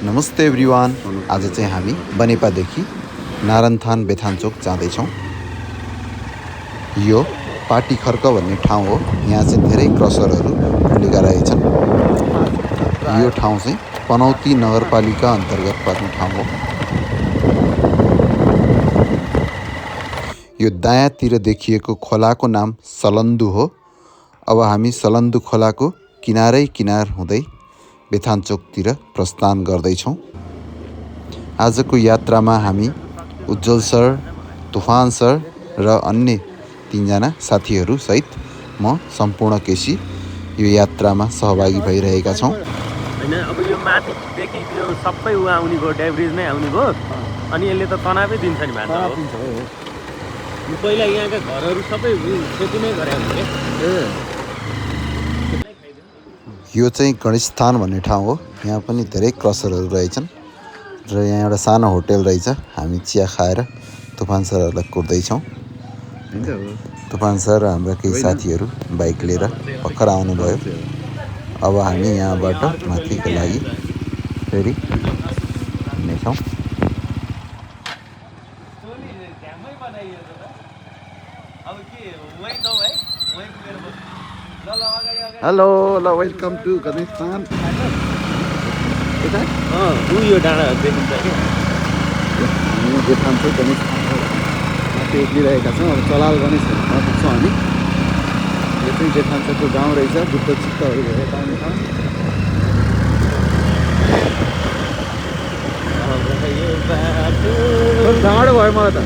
नमस्ते एभ्रिवान। आज चाहिँ हामी बनेपादेखि नारायणथान बेथानचोक जाँदैछौँ। यो पाटी खर्क भन्ने ठाउँ हो। यहाँ चाहिँ धेरै क्रसरहरू खुलेका रहेछन्। यो ठाउँ चाहिँ पनौती नगरपालिका अन्तर्गत पर्ने ठाउँ हो। यो दायाँतिर देखिएको खोलाको नाम सलन्दु हो। अब हामी सलन्दु खोलाको किनार हुँदै बेथानचोकतिर प्रस्थान गर्दैछौँ। आजको यात्रामा हामी उज्जवल सर, तुफान सर र अन्य 3 जना साथीहरू सहित म सम्पूर्ण केसी यो यात्रामा सहभागी भइरहेका छौँ। हैन, अब यो माथिदेखि यो सबै आउने गयो, डेब्रिज नै आउने गयो। अनि यसले त तनावै दिन्छ नि मान्छे। पहिला यहाँका घरहरू सबै खेती नै गरे हुन्थे। यो चाहिँ गणेशस्थान भन्ने ठाउँ हो। यहाँ पनि धेरै क्रसरहरू रहेछन् र यहाँ एउटा सानो होटेल रहेछ। हामी चिया खाएर तुफान सरहरूलाई कुर्दैछौँ। तुफान सर र हाम्रा केही साथीहरू बाइक लिएर भर्खर आउनुभयो। अब हामी यहाँबाट माथिको लागि फेरि हिँड्नेछौँ। Hello, welcome to Ganeshsthan. यो डाँडा देखिन्छ कि हामी बेथानचोक गणेशस्थान माथि उक्लिरहेका छौँ। अब चलाल गणेशमा पुग्छौँ हामी। यो चाहिँ बेथानचोकको गाउँ रहेछ। बुद्ध चित्तहरू धेरै पाउने ठाउँ। गाडो भयो मलाई त।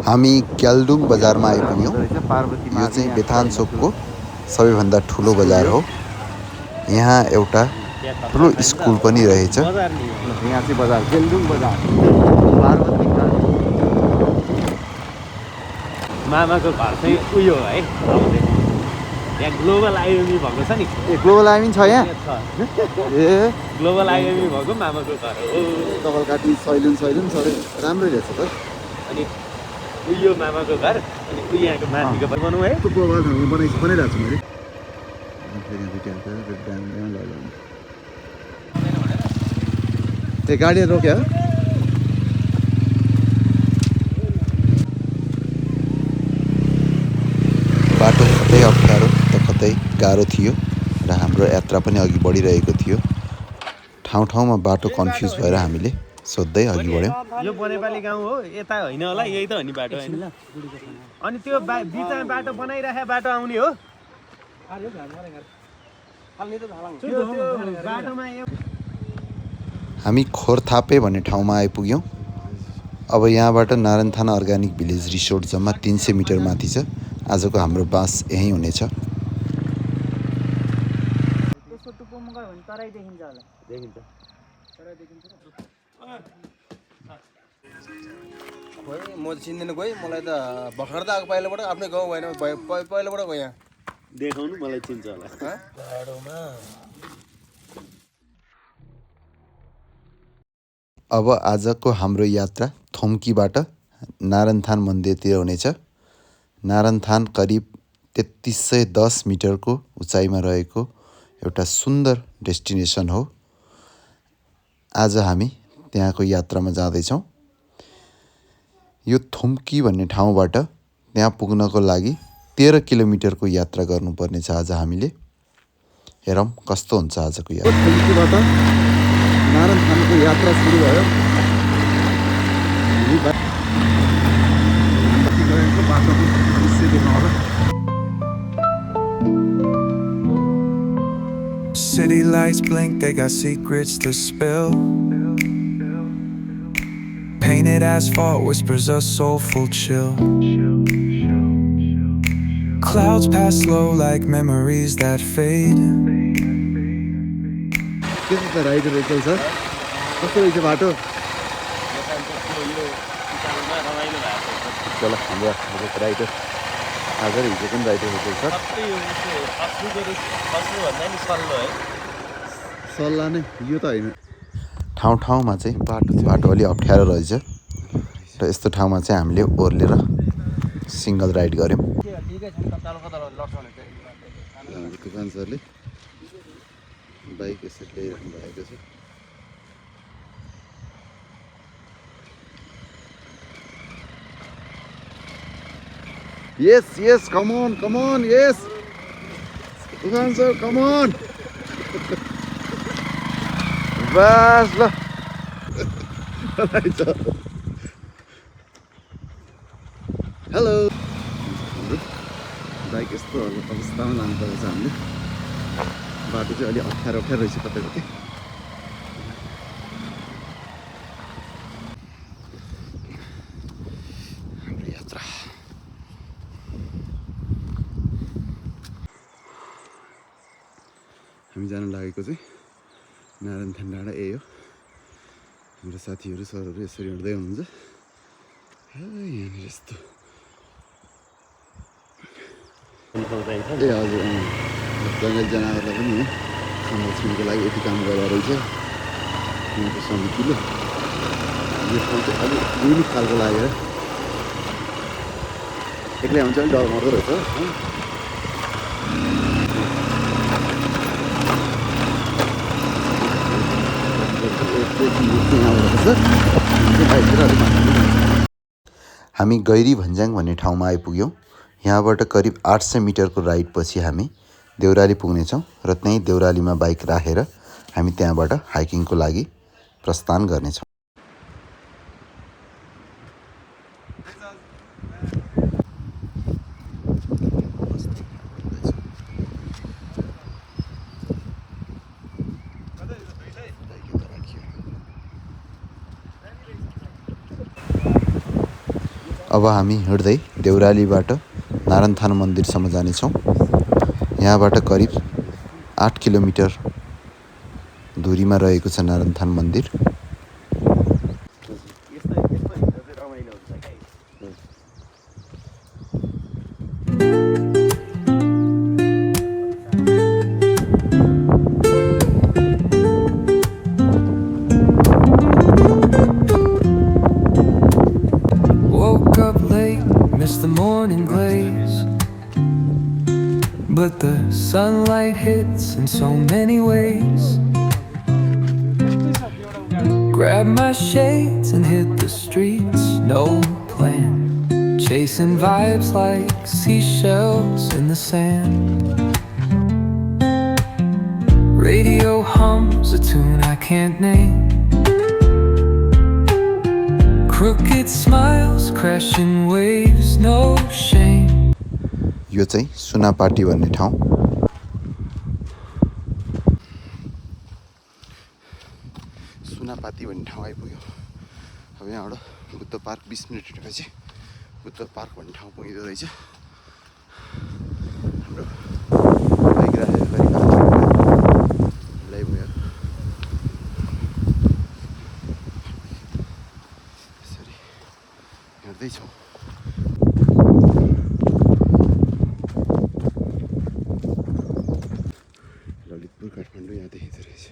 हामी ग्याल्डुङ बजारमा आइपुग्यौँ। यो चाहिँ बेथानचोकको सबैभन्दा ठुलो बजार हो। यहाँ एउटा ठुलो स्कुल पनि रहेछ। यहाँ चाहिँ बजार ग्याल्डुङ बजार। मामाको घर चाहिँ उयो है, यहाँ ग्लोबल आइएमई भएको छ नि। ए, ग्लोबल आइएमई छ यहाँ? ए, ग्लोबल आइएमई भएको मामाको घर हो। कपालकाटी सैलुन सबै राम्रै रहेछ त। अनि उयो मामाको घर, अनि उयो यहाँको माथिको बनाउँ है। ग्लोबल ठाउँमा बनाइरहेको छु मैले। ए, गाडी रोक्यो। बाटो कतै अप्ठ्यारो त कतै गाह्रो थियो र हाम्रो यात्रा पनि अघि बढिरहेको थियो। ठाउँमा बाटो कन्फ्युज भएर हामीले सोध्दै अघि बढ्यौँ। यो बनेपाली गाउँ हो, यता होइन होला, यही त हो नि बाटो हैन। अनि त्यो बिचमा बाटो बनाइराखे बाटो आउने हो। हामी खोरथापे भन्ने ठाउँमा आइपुग्यौँ। अब यहाँबाट नारायणथान अर्ग्यानिक भिलेज रिसोर्ट जम्मा 300 मिटर माथि छ। आजको हाम्रो बास यहीँ हुनेछ। म चिन्दिनँ कोही, मलाई त भर्खर त आएको पहिलाबाट आफ्नै गाउँ भएन, पहिलाबाट गयो यहाँ देखाउनु, मलाई चिन्छ होला। अब आजको हाम्रो यात्रा थोम्कीबाट नारायणथान मन्दिरतिर हुनेछ। नारायणथान करिब 3310 मिटरको उचाइमा रहेको एउटा सुन्दर डेस्टिनेसन हो। आज हामी त्यहाँको यात्रामा जाँदैछौँ। यो थुम्की भन्ने ठाउँबाट त्यहाँ पुग्नको लागि 13 किलोमिटरको यात्रा गर्नुपर्नेछ आज हामीले। हेरौँ कस्तो हुन्छ आजको यात्रा। थुम्कीबाट नारायणथानको यात्रा सुरु भयो। City lights blink, they got secrets to spill. Painted asphalt whispers a soulful chill. Clouds pass slow like memories that fade. के छ राइडर भेहिकल छ? कस्तो रहेछ बाटो? च्यानलमा रमाइलो भएको छ। चलो हाम्रो आजको राइडर आज र हिजो पनि राइडर होटेल सर सबै यो खस्नुभन्दा नि सल्लो है। सल्लाह नै यो त होइन ठाउँ ठाउँमा चाहिँ बाटो अलि अप्ठ्यारो रहेछ र यस्तो ठाउँमा चाहिँ हामीले ओर्लेर सिङ्गल राइड गऱ्यौँ। तुफान सरले बाइक यसरी ल्याइराख्नु भएको छ। Yes, yes, come on, yes. Tufan sir, come on. बस ल हेलो बाइक यस्तो अवस्थामा लानुपर्छ हामीले। बाटो चाहिँ अलि अप्ठ्यारो रहेछ कतै कतै। हाम्रो यात्रा हामी जान लागेको चाहिँ नारायणथान डाँडा ए हो। हाम्रो साथीहरू सरहरू यसरी हिँड्दै हुनुहुन्छ। यहाँनिर यस्तो ए हजुर जङ्गली जनावरलाई पनि संरक्षणको लागि यति काम गरेर रहेछ यहाँको समितिले। यो ठाउँ चाहिँ अलिक युनिक खालको लागेर एक्लै हुन्छ भने डर मर्दो रहेछ। हामी गैरी भन्ज्याङ भन्ने ठाउँमा आइपुग्यौँ। यहाँबाट करिब 800 मिटरको राइड पछि हामी देउराली पुग्नेछौँ र त्यहीँ देउरालीमा बाइक राखेर हामी त्यहाँबाट हाइकिङको लागि प्रस्थान गर्नेछौँ। अब हामी हिँड्दै देउरालीबाट नारायणथान मन्दिरसम्म जानेछौँ। यहाँबाट करिब 8 किलोमिटर दूरीमा रहेको छ नारायणथान मन्दिर। Miss the morning glaze, but the sunlight hits in so many ways. Grab my shades and hit the streets, no plan. Chasing vibes like seashells in the sand. Radio hums a tune I can't name. Crooked smiles, crashing waves, no shame. यो चाहिँ सुनापाटी भन्ने ठाउँ। सुनापाती भन्ने ठाउँ आइपुग्यो। अब यहाँबाट Buddha park 20 minute हिँडेपछि बुद्ध पार्क भन्ने ठाउँ पुगिँदो रहेछ। हाम्रो बाइक राखेर ल्याइपुग्यो। यसरी हिँड्दैछौँ। ललितपुर काठमाडौँ यहाँ देखिँदो रहेछ।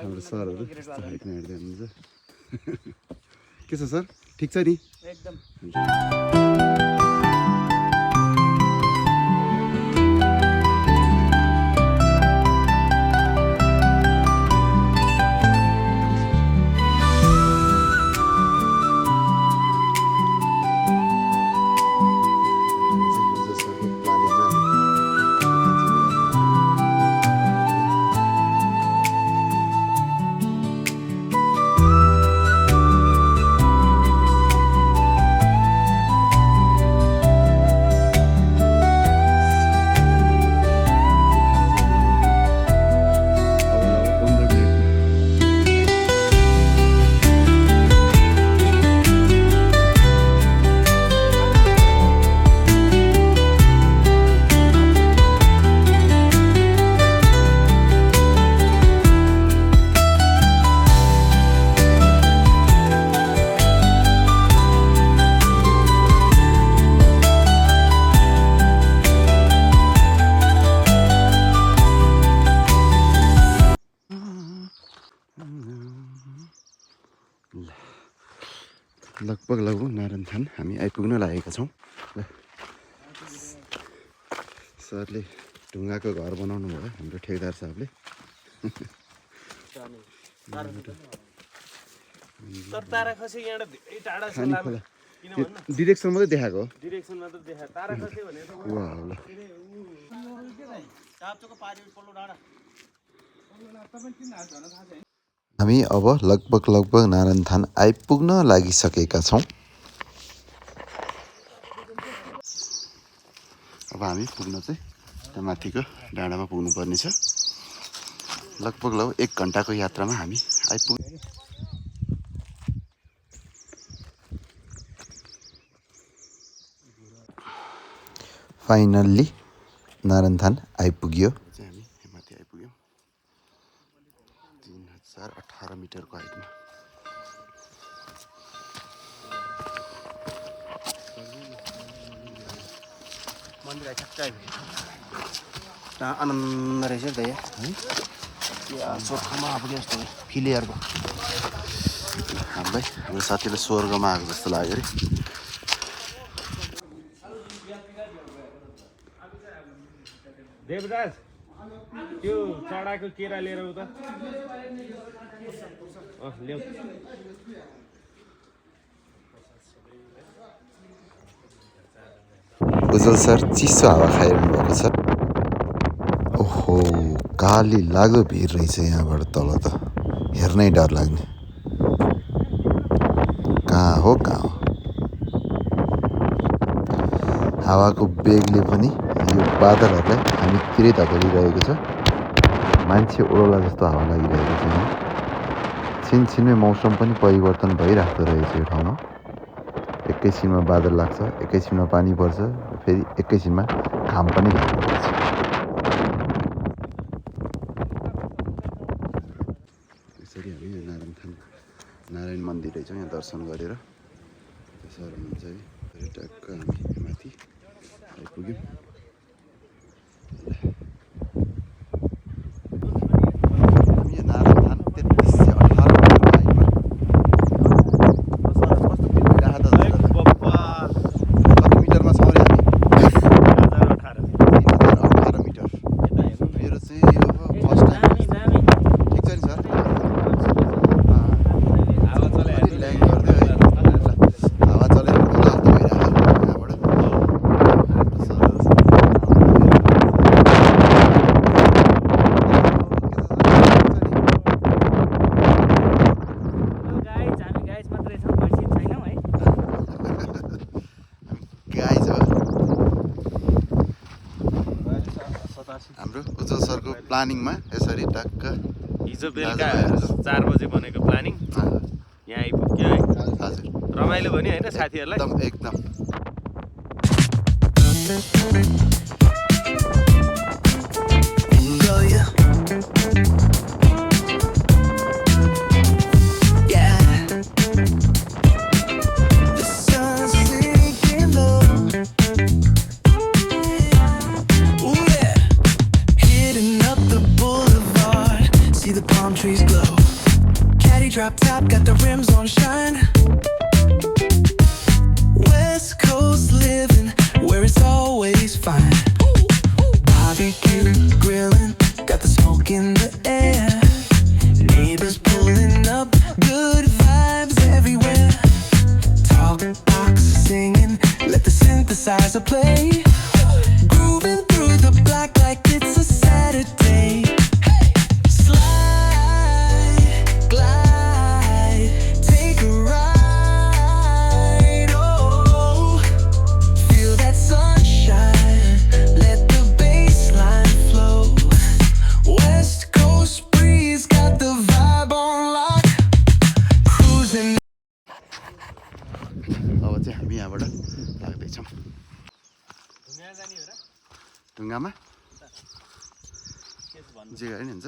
हाम्रो सरहरू यस्तो हाइटमा हेर्दै हुनुहुन्छ। के छ सर, ठिक छ नि? एकदम। लगभग नारायणथान हामी आइपुग्न लागेका छौँ। सरले ढुङ्गाको घर बनाउनु भयो हाम्रो ठेकदार साहबले। डिरेक्सन मात्रै देखाएको हो। हामी अब लगभग नारायणथान आइपुग्न लागिसकेका छौँ। अब हामी पुग्न चाहिँ त्यहाँ माथिको डाँडामा पुग्नुपर्ने छ। लगभग 1 घन्टाको यात्रामा हामी आइपुग्यौँ। फाइनल्ली नारायणथान आइपुग्यो। हामी माथि आइपुग्यौँ 3018 मिटरको हाइटमा। आनन्द रहेछ नि त यहाँ स्वर्गमा आएको जस्तो फिल अर्को। हामीलाई हाम्रो साथीले स्वर्गमा आएको जस्तो लाग्यो अरे। देवराज त्यो चढाको केरा लिएर उता ल्याउ। उज्जवल सर चिसो हावा खाइरहनु भएको छ। ओहो काली लाग्दो भिड रहेछ यहाँबाट तल त हेर्नै डर लाग्ने। कहाँ हो हावाको बेगले पनि यो बादलहरूलाई हामीतिरै धकेलिरहेको छ। मान्छे ओडौला जस्तो हावा लागिरहेको छ यहाँ। छिनछिनमै मौसम पनि परिवर्तन भइरहेको रहेछ यो ठाउँमा। एकैछिनमा बादल लाग्छ, एकैछिनमा पानी पर्छ, फेरि एकैछिनमा घाम पनि लाग्छ। यसरी हामी नारायण मन्दिर रहेछौँ। यहाँ दर्शन गरेर सर हुनुहुन्छ है टक्क हामी माथि आइपुग्यौँ। हाम्रो उज्जवल सरको प्लानिङमा यसरी टक्क हिजो बेलुका 4 बजे बनेको प्लानिङ यहाँ आइपुग्यो है। हजुर रमाइलो भयो नि होइन साथीहरूलाई? एकदम trees glow. Caddy drop top, got the rims on shine. West Coast living, where it's always fine. Barbecue grilling, got the smoke in the air. Neighbors pulling up, good vibes everywhere. Talk box singing, let the synthesizer play. Grooving through the block like it's a Saturday. हामी यहाँबाट लाग्दैछौँ ढुङ्गामा जे गरे नि हुन्छ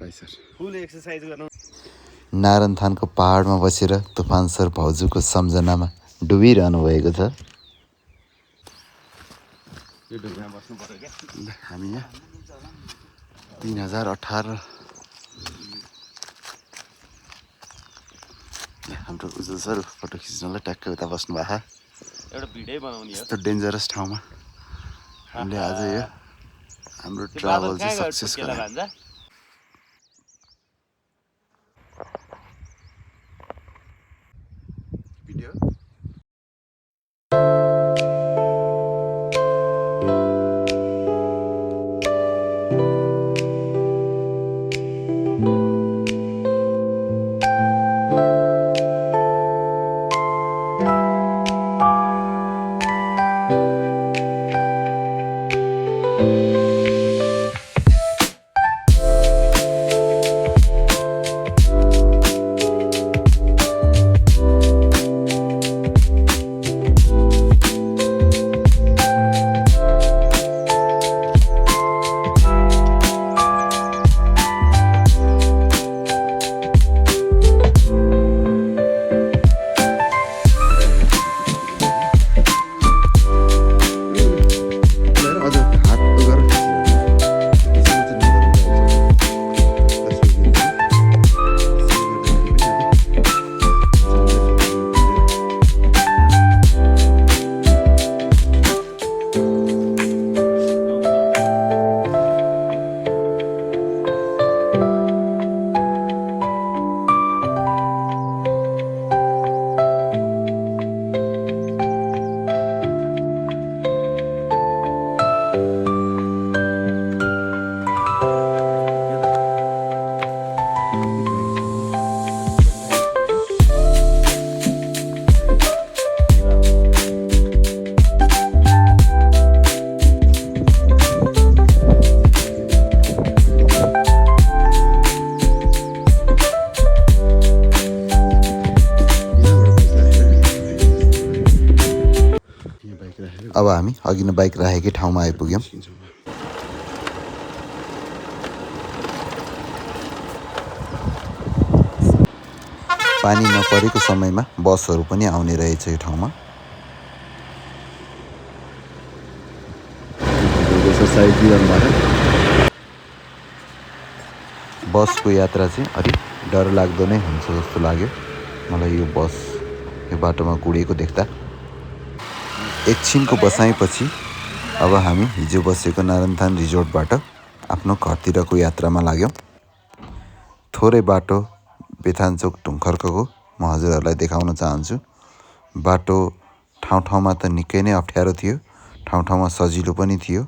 भाइ sir. फुल exercise गर्नु। नारायणथानको पहाडमा बसेर तुफान सर भाउजूको सम्झनामा डुबिरहनु भएको छ। यो ढुङ्गामा बस्नु पर्यो क्या। हामी यहाँ 3018 हाम्रो उज्जवल सर फोटो खिच्नलाई ट्याक्क उता बस्नु भएको एउटा भिडियो बनाउने हो यस्तो डेन्जरस ठाउँमा हामीले आज यो हाम्रो त्यो ट्राभल बादल चाहिँ कहाँ गयो सक्सेस ठोकेला गऱ्यौँ भान्जा भिडियो अब हामी अघि नै बाइक राखेकै ठाउँमा आइपुग्यौँ पानी नपरेको समयमा बसहरू पनि आउने रहेछ यो ठाउँमा बसको यात्रा चाहिँ अलिक डरलाग्दो नै हुन्छ जस्तो लाग्यो मलाई यो बस यो बाटोमा गुडेको देख्दा एकछिनको बसाइपछि अब हामी हिजो बसेको नारायणथान रिजोर्टबाट आफ्नो घरतिरको यात्रामा लाग्यौँ थोरै बाटो बेथानचोक ढुङ्खर्कको म हजुरहरूलाई देखाउन चाहन्छु बाटो ठाउँ ठाउँमा त निकै नै अप्ठ्यारो थियो ठाउँ ठाउँमा सजिलो पनि थियो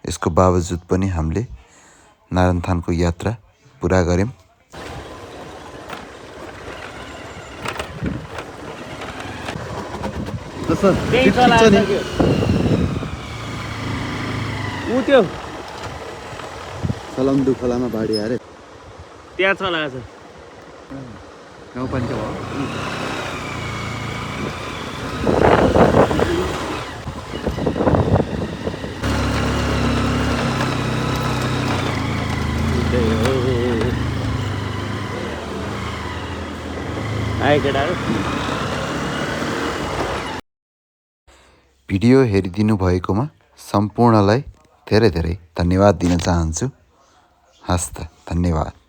यसको बावजुद पनि हामीले नारायणथानको यात्रा पुरा गऱ्यौँ त्यही चलाइसक्यो ऊ त्यो सलन्दु खोलामा बाढी आएर त्यहाँ चलाएछ गाउँपालिका भयो आयो केटाहरू भिडियो हेरिदिनु भएकोमा सम्पूर्णलाई धेरै धेरै धन्यवाद दिन चाहन्छु हस्त धन्यवाद